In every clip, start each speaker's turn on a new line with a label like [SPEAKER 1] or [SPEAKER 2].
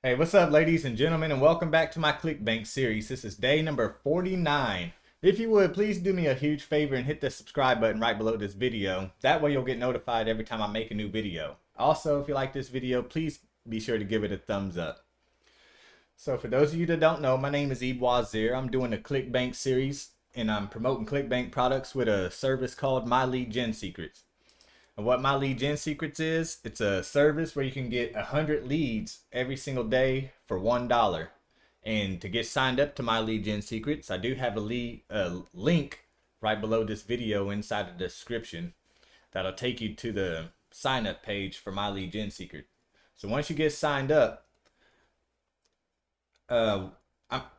[SPEAKER 1] Hey, what's up, ladies and gentlemen, and welcome back to my ClickBank series. This is day number 49. If you would, please do me a huge favor and hit the subscribe button right below this video. That way you'll get notified every time I make a new video. Also, if you like this video, please be sure to give it a thumbs up. So for those of you that don't know, my name is Ib Wazir. I'm doing a ClickBank series, and I'm promoting ClickBank products with a service called My Lead Gen Secrets. And what My Lead Gen Secrets is, it's a service where you can get 100 leads every single day for $1. And to get signed up to My Lead Gen Secrets, I do have a link right below this video inside the description that'll take you to the sign up page for My Lead Gen Secret. So once you get signed up,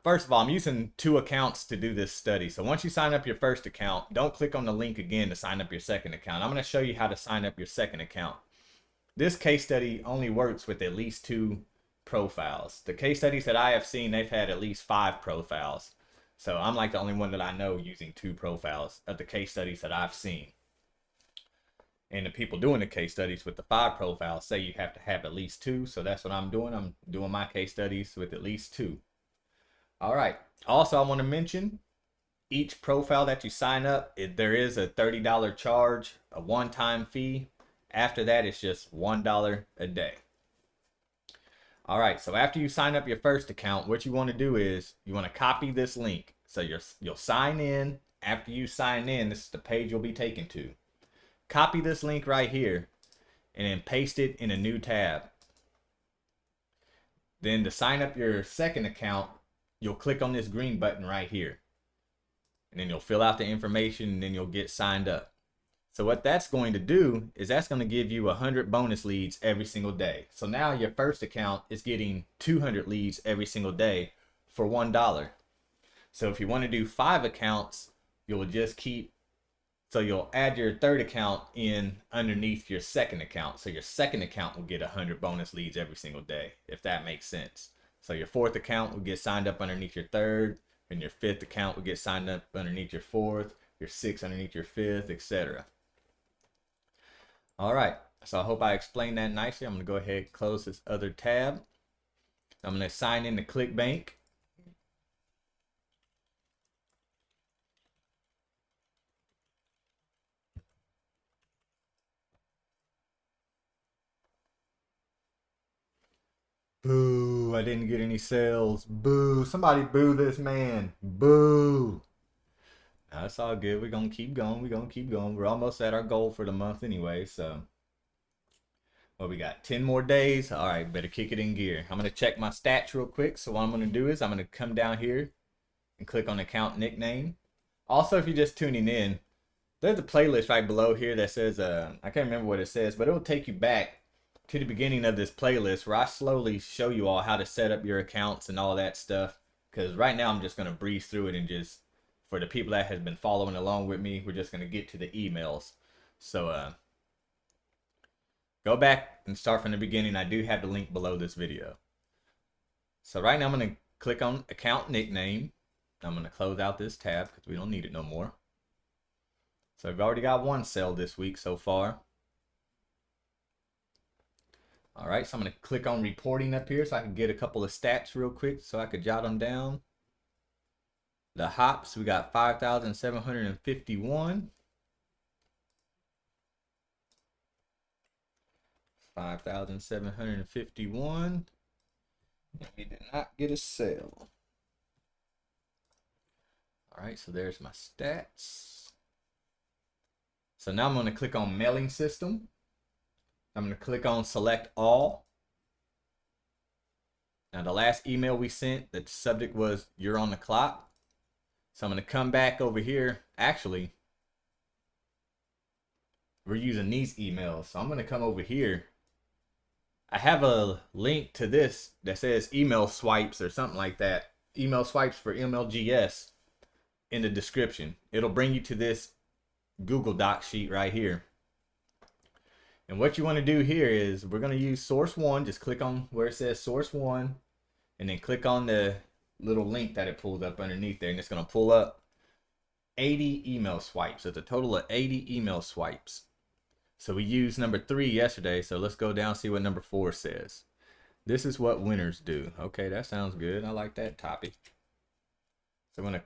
[SPEAKER 1] first of all, I'm using two accounts to do this study. So once you sign up your first account, don't click on the link again to sign up your second account. I'm going to show you how to sign up your second account. This case study only works with at least 2 profiles. The case studies that I have seen, they've had at least 5 profiles. So I'm like the only one that I know using 2 profiles of the case studies that I've seen. And the people doing the case studies with the 5 profiles say you have to have at least 2. So that's what I'm doing. I'm doing my case studies with at least 2. All right. Also, I want to mention each profile that you sign up, there is a $30 charge, a one-time fee. After that, it's just $1 a day. All right. So after you sign up your first account, what you want to do is you want to copy this link. So you'll sign in. After you sign in, this is the page you'll be taken to. Copy this link right here and then paste it in a new tab. Then to sign up your second account, you'll click on this green button right here. And then you'll fill out the information and then you'll get signed up. So what that's going to do is that's going to give you 100 bonus leads every single day. So now your first account is getting 200 leads every single day for $1. So if you want to do 5 accounts, you'll add your third account in underneath your second account. So your second account will get 100 bonus leads every single day, if that makes sense. So your fourth account will get signed up underneath your third, and your fifth account will get signed up underneath your fourth, your sixth underneath your fifth, etc. All right, so I hope I explained that nicely. I'm going to go ahead and close this other tab. I'm going to sign in to ClickBank. Boo, I didn't get any sales. Boo, somebody boo this man. Boo. No, it's all good. We're going to keep going. We're going to keep going. We're almost at our goal for the month anyway, so. Well, we got 10 more days. All right, better kick it in gear. I'm going to check my stats real quick. So what I'm going to do is I'm going to come down here and click on account nickname. Also, if you're just tuning in, there's a playlist right below here that says, I can't remember what it says, but it'll take you back to the beginning of this playlist where I slowly show you all how to set up your accounts and all that stuff. Because right now I'm just going to breeze through it and just, for the people that has been following along with me, we're just going to get to the emails. So go back and start from the beginning. I do have the link below this video. So right now I'm going to click on account nickname. I'm going to close out this tab because we don't need it no more. So I've already got 1 sale this week so far. All right, so I'm going to click on reporting up here so I can get a couple of stats real quick so I could jot them down. The hops, we got 5,751. 5,751. We did not get a sale. All right, so there's my stats. So now I'm going to click on mailing system. I'm going to click on select all. Now the last email we sent, the subject was you're on the clock. So I'm going to come back over here. Actually, we're using these emails. So I'm going to come over here. I have a link to this that says email swipes or something like that. Email swipes for MLGS in the description. It'll bring you to this Google Doc sheet right here. And what you want to do here is we're going to use source 1. Just click on where it says source 1 and then click on the little link that it pulls up underneath there, and it's going to pull up 80 email swipes. It's a total of 80 email swipes. So we used number 3 yesterday, so let's go down and see what number 4 says. This is what winners do. Okay, that sounds good. I like that topic. So I'm going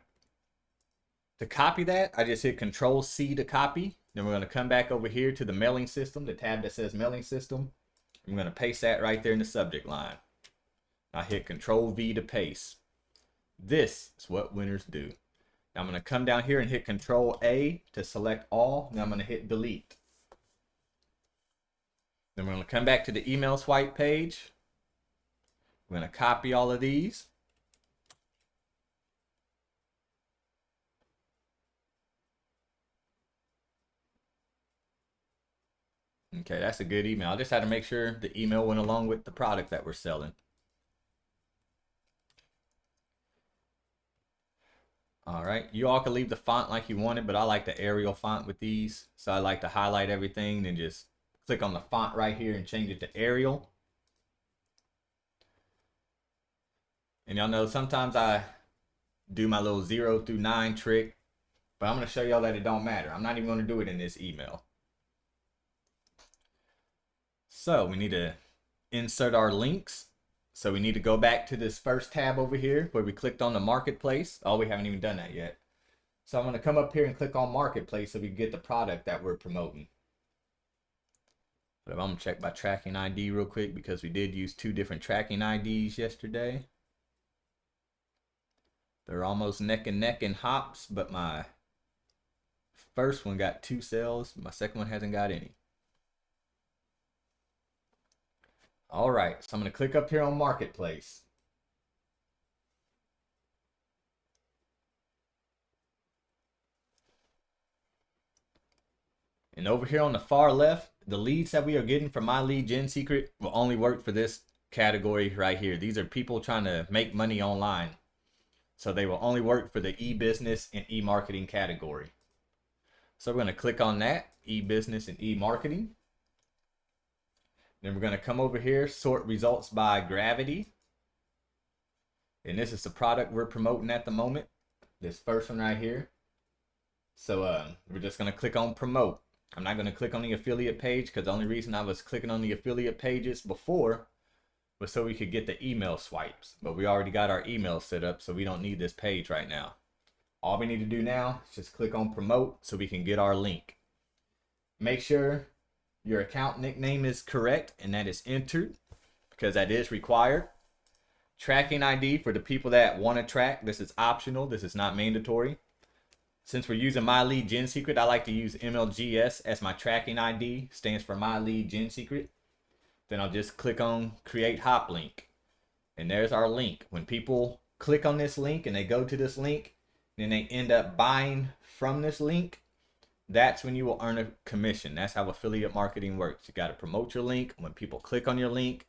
[SPEAKER 1] to copy that, I just hit Control C to copy. Then we're going to come back over here to the mailing system, the tab that says mailing system. I'm going to paste that right there in the subject line. I hit Control V to paste. This is what winners do. Now I'm going to come down here and hit Control A to select all. Now I'm going to hit delete. Then we're going to come back to the email swipe page. We're going to copy all of these. Okay, that's a good email. I just had to make sure the email went along with the product that we're selling. All right, you all can leave the font like you wanted, but I like the Arial font with these. So I like to highlight everything and just click on the font right here and change it to Arial. And y'all know sometimes I do my little 0 through 9 trick, but I'm going to show y'all that it don't matter. I'm not even going to do it in this email. So we need to insert our links. So we need to go back to this first tab over here where we clicked on the marketplace. Oh, we haven't even done that yet. So I'm going to come up here and click on marketplace so we can get the product that we're promoting. But I'm going to check my tracking ID real quick because we did use 2 different tracking IDs yesterday. They're almost neck and neck in hops, but my first one got 2 sales. My second one hasn't got any. All right, so I'm going to click up here on marketplace. And over here on the far left, the leads that we are getting from My Lead Gen Secret will only work for this category right here. These are people trying to make money online. So they will only work for the e-business and e-marketing category. So we're going to click on that, e-business and e-marketing. Then we're going to come over here, sort results by gravity. And this is the product we're promoting at the moment. This first one right here. So we're just going to click on promote. I'm not going to click on the affiliate page because the only reason I was clicking on the affiliate pages before was so we could get the email swipes. But we already got our email set up, so we don't need this page right now. All we need to do now is just click on promote so we can get our link. Make sure your account nickname is correct and that is entered because that is required. Tracking ID for the people that want to track. This is optional. This is not mandatory. Since we're using My Lead Gen Secret, I like to use MLGS as my tracking ID. Stands for My Lead Gen Secret. Then I'll just click on create hop link. And there's our link. When people click on this link and they go to this link, then they end up buying from this link, that's when you will earn a commission. That's how affiliate marketing works. You got to promote your link. When people click on your link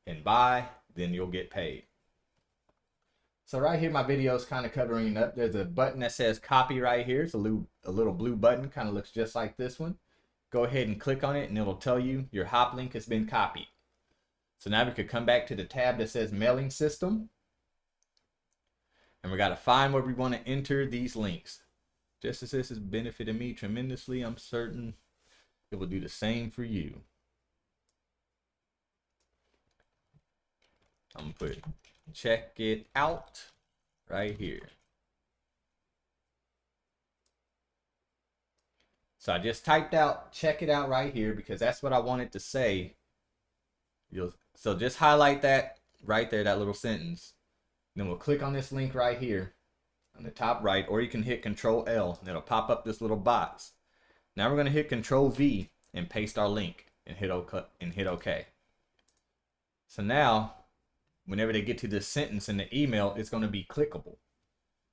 [SPEAKER 1] and buy, then you'll get paid. So right here, my video is kind of covering up. There's a button that says copy right here. It's a little blue button, kind of looks just like this one. Go ahead and click on it and it'll tell you your hop link has been copied. So now we could come back to the tab that says mailing system. And we got to find where we want to enter these links. Just as this has benefited me tremendously, I'm certain it will do the same for you. I'm going to put check it out right here. So I just typed out check it out right here because that's what I wanted to say. So just highlight that right there, that little sentence. Then we'll click on this link right here on the top right, or you can hit Control L and it'll pop up this little box. Now we're going to hit Control V and paste our link and hit OK. So now, whenever they get to this sentence in the email, it's going to be clickable.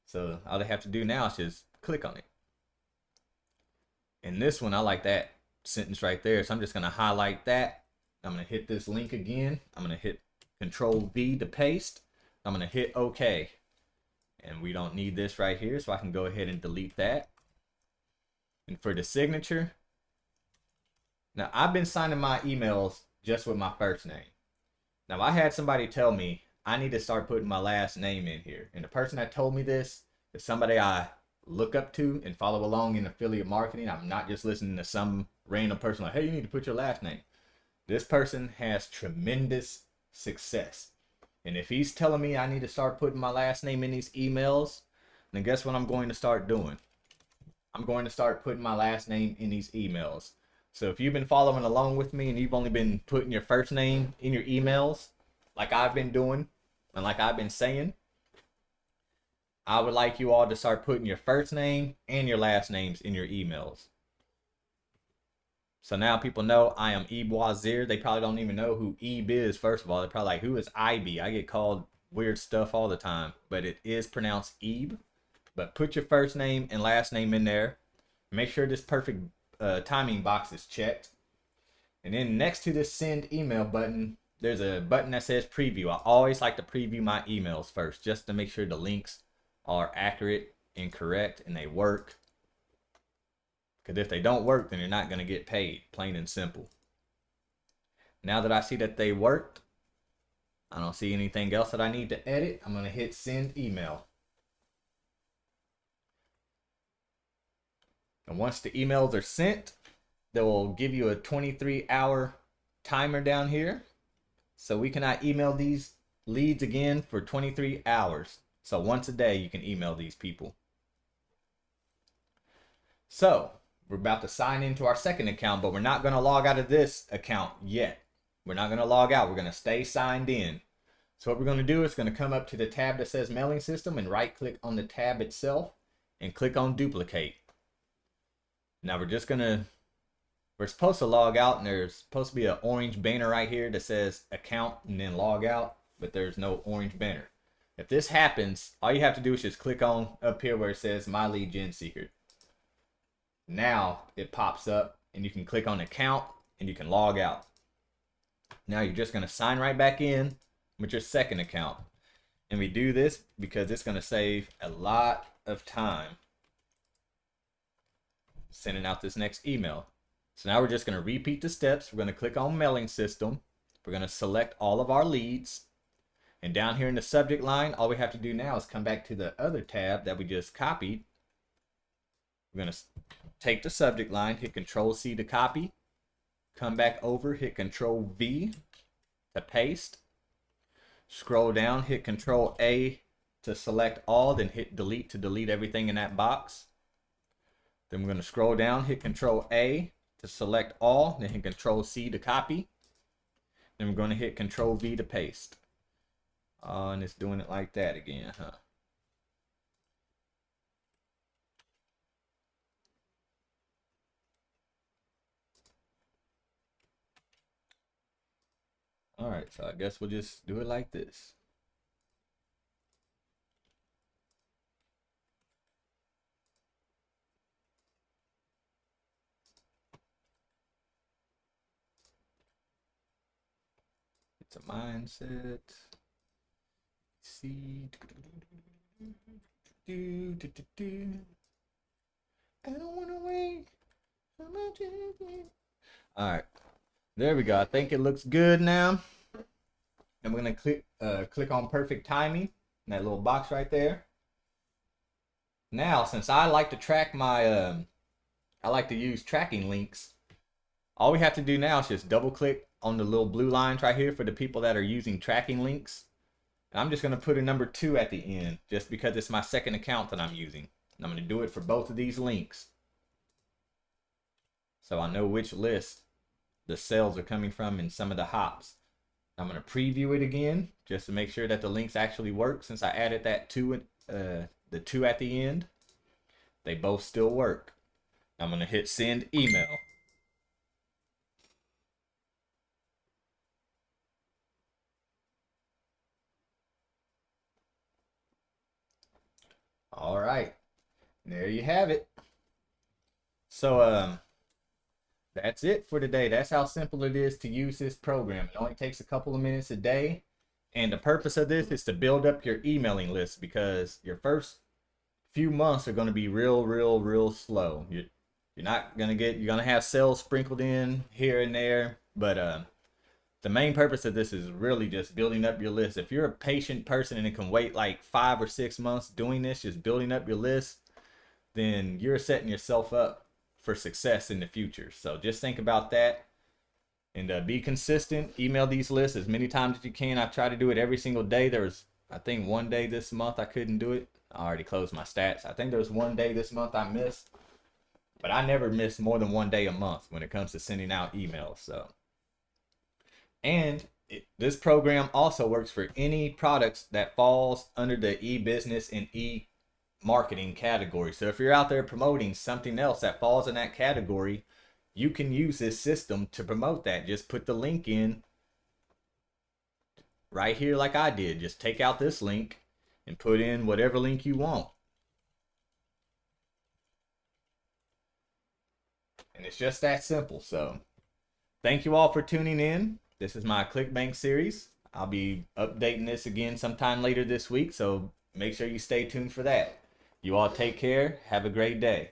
[SPEAKER 1] So all they have to do now is just click on it. And this one, I like that sentence right there. So I'm just going to highlight that. I'm going to hit this link again. I'm going to hit Control V to paste. I'm going to hit OK. And we don't need this right here, so I can go ahead and delete that. And for the signature, now I've been signing my emails just with my first name. Now I had somebody tell me I need to start putting my last name in here. And the person that told me this is somebody I look up to and follow along in affiliate marketing. I'm not just listening to some random person like, hey, you need to put your last name. This person has tremendous success. And if he's telling me I need to start putting my last name in these emails, then guess what I'm going to start doing? I'm going to start putting my last name in these emails. So if you've been following along with me and you've only been putting your first name in your emails, like I've been doing and like I've been saying, I would like you all to start putting your first name and your last names in your emails. So now people know I am Ebe Wazir. They probably don't even know who Ebe is, first of all. They're probably like, who is Ebe? I get called weird stuff all the time, but it is pronounced Ebe. But put your first name and last name in there. Make sure this perfect timing box is checked. And then next to this send email button, there's a button that says preview. I always like to preview my emails first, just to make sure the links are accurate and correct and they work. Because if they don't work, then you're not going to get paid, plain and simple. Now that I see that they worked, I don't see anything else that I need to edit. I'm going to hit send email. And once the emails are sent, they will give you a 23-hour timer down here. So we cannot email these leads again for 23 hours. So once a day, you can email these people. So we're about to sign into our second account, but we're not going to log out of this account yet. We're not going to log out. We're going to stay signed in. So what we're going to do is going to come up to the tab that says mailing system and right click on the tab itself and click on duplicate. Now we're supposed to log out, and there's supposed to be an orange banner right here that says account and then log out, but there's no orange banner. If this happens, all you have to do is just click on up here where it says my lead gen secret. Now it pops up and you can click on account and you can log out. Now you're just going to sign right back in with your second account. And we do this because it's going to save a lot of time sending out this next email. So now we're just going to repeat the steps. We're going to click on mailing system. We're going to select all of our leads. And down here in the subject line, all we have to do now is come back to the other tab that we just copied. We're going to take the subject line, hit Control C to copy. Come back over, hit Control V to paste. Scroll down, hit Control A to select all, then hit delete to delete everything in that box. Then we're going to scroll down, hit Control A to select all, then hit Control C to copy. Then we're going to hit Control V to paste. And it's doing it like that again, huh? Alright, so I guess we'll just do it like this. It's a mindset. See. I don't want to wait. Alright. There we go. I think it looks good now. And we're going to click on perfect timing in that little box right there. Now, since I like to track my, I like to use tracking links, all we have to do now is just double click on the little blue lines right here for the people that are using tracking links. And I'm just going to put a number 2 at the end just because it's my second account that I'm using. And I'm going to do it for both of these links, so I know which list the sales are coming from and some of the hops. I'm going to preview it again just to make sure that the links actually work. Since I added that 2, the 2 at the end, they both still work. I'm going to hit send email. All right, there you have it. So that's it for today. That's how simple it is to use this program. It only takes a couple of minutes a day. And the purpose of this is to build up your emailing list, because your first few months are going to be real slow. You're not going to get, you're going to have sales sprinkled in here and there. But the main purpose of this is really just building up your list. If you're a patient person and it can wait like 5 or 6 months doing this, just building up your list, then you're setting yourself up for success in the future. So just think about that. And be consistent. Email these lists as many times as you can. I try to do it every single day. There was, I think, one day this month I couldn't do it. I already closed my stats. I think there was one day this month I missed. But I never miss more than one day a month when it comes to sending out emails. So, and this program also works for any products that falls under the e-business and e-marketing category. So if you're out there promoting something else that falls in that category, you can use this system to promote that. Just put the link in right here like I did. Just take out this link and put in whatever link you want. And it's just that simple. So thank you all for tuning in. This is my ClickBank series. I'll be updating this again sometime later this week, so make sure you stay tuned for that. You all take care. Have a great day.